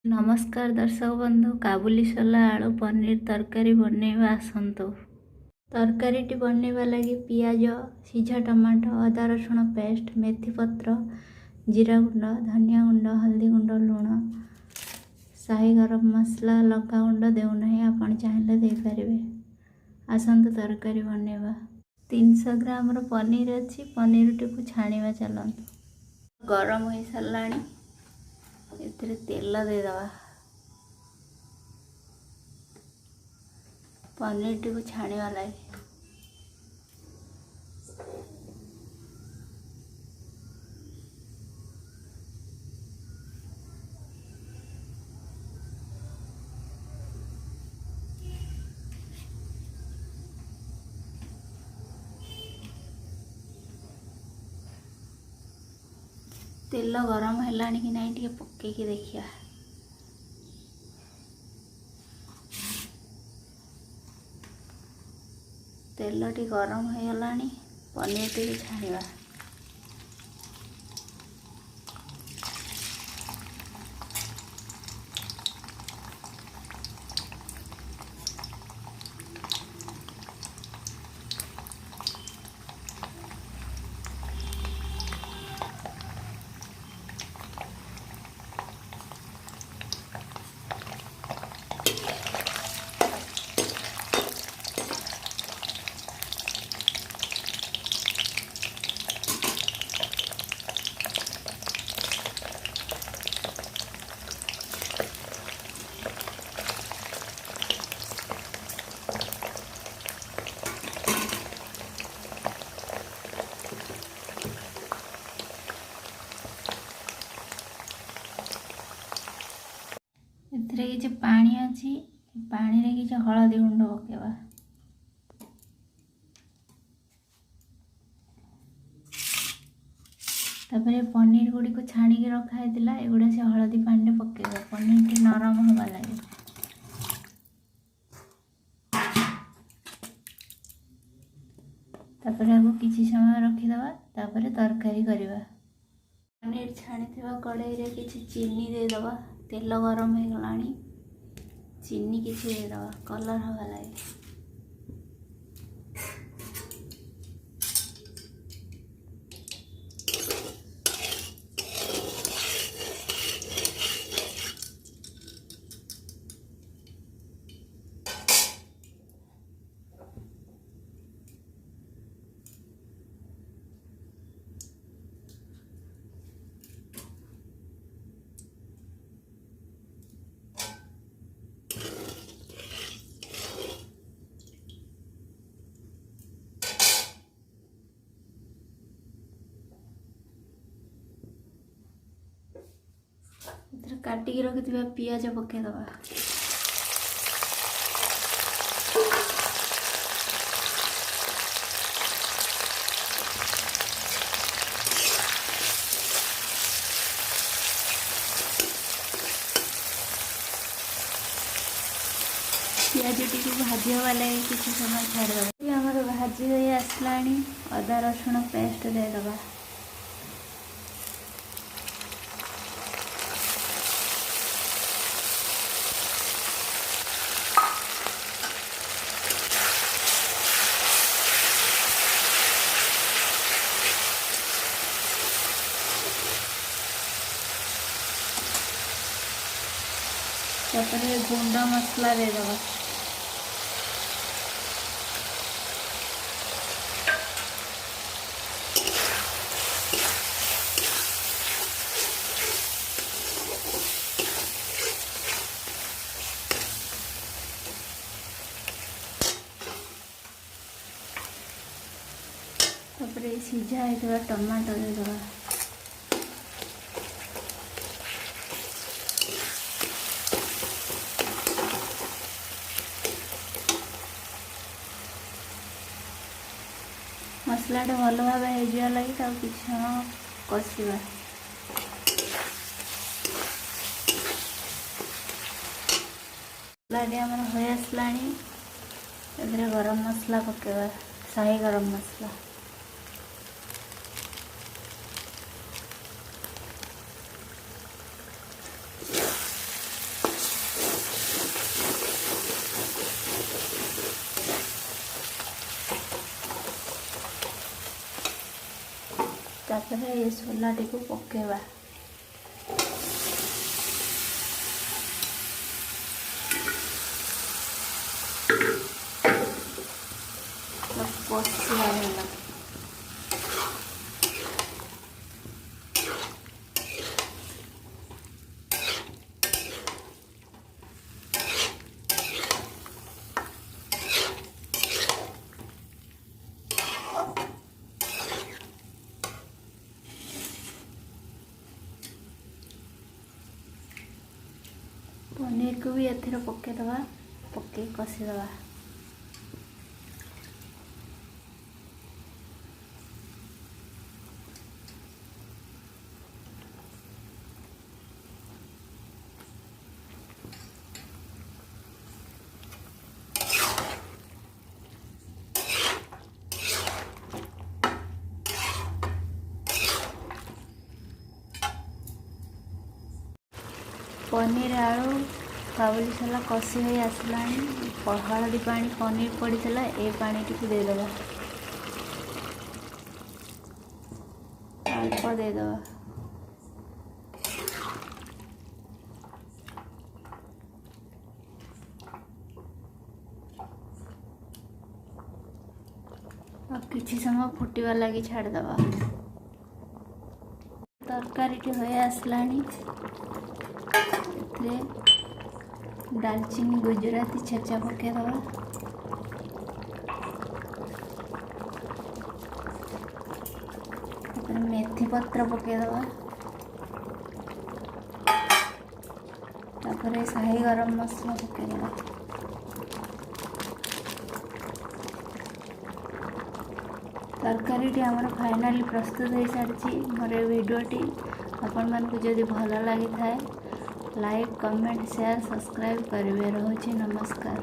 नमस्कार दर्शक बंधु, काबुली सोला आलू पनीर तरकारी बनैबा आसतु। तरकारी बनैबा लगी पियाज, सीझा टमाटो, अदा रसुण पेस्ट, मेथी पत्र, जीरा गुंड, धनिया गुंड, हल्दी गुंड, लुण, शाही गरम मसला, लंका गुंड देउना आपण चाहिए दे पारे। आसतु तरकारी बनैबा। 300 ग्राम पनीर अच्छी। पनीर टी छाणीबा चलतु। गरम हो साराणी एथिरे तेल देदवा। पनीर टी छाणीबा लगे तेल गरम है कि नहीं टे पकईकि देखिया। तेल टी गरम हो गलानी, पनीर टी छाणीबा। एथिरे किसी पानी अच्छी, पानी रे किसी हलदी गुंड पकेबा। तापर पनीर गुड़ी को छाणी के रखा है, एगुड़ा से हलदी पानी पकेबा। पनीर टी नरम हवा लगे। तापर आगो किसी समय रखीदबा। तापर तरकारी करवा। पनीर छाणी कड़ाई रे किसी चीनी देदबा। तेल गरम हो गलानी, चीनी किसी देदबा कलर हवा लगे। काटिकी रखिथिबा पियाज पकेदबा। पियाज टी भाजी हवा लगे किसी समय छाड़देव। आमर भाजी हो आसलानी, अदा रसुण पेस्ट देदबा। तापर गुंड मसला देदबा। तापर सीझा होता टमाटो देदबा। मसलाटा भल भाव हो लगी कि समय कषा। मसलाटी आम हो आसलानी, गरम मसला पकेबा, शाही गरम मसला। तापर ये सोलाटी को पकेवा कषिया है पनीर को भी एथेर पकेदवा पके कषिदवा पनीर आलू काबुली छोला कषि हो आसला हलदी पानी पनीर पड़ता ए पानी टी देदेबा अल्प देदेबा और किसी समय फुटवा लगी छाड़देवा तरकारी हो आसला दालचीनी गुजराती छेचा पकेदवा मेथी पत्र पकेदवा तापर शाही गरम मसला पकेदवा तरकारी आमर फाइनाली प्रस्तुत हो सारी मोर भिडियोटी आपण मानकु जदि भल लगी थाए लाइक कमेंट शेयर सब्सक्राइब करेंगे। रोचे नमस्कार।